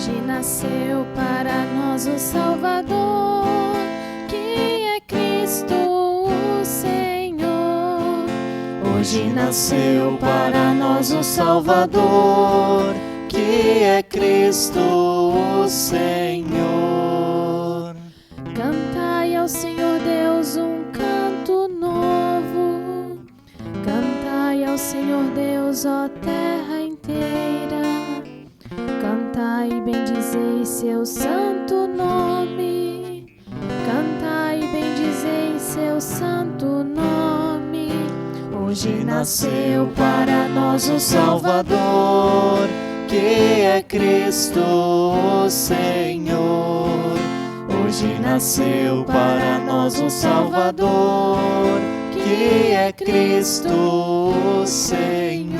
Hoje nasceu para nós o Salvador, que é Cristo o Senhor. Hoje nasceu para nós o Salvador, que é Cristo o Senhor. Cantai ao Senhor Deus um canto novo. Cantai ao Senhor Deus, ó terra inteira. Cantai e bendizei seu santo nome. Cantai e bendizei seu santo nome. Hoje nasceu para nós o Salvador, que é Cristo o Senhor. Hoje nasceu para nós o Salvador, que é Cristo o Senhor.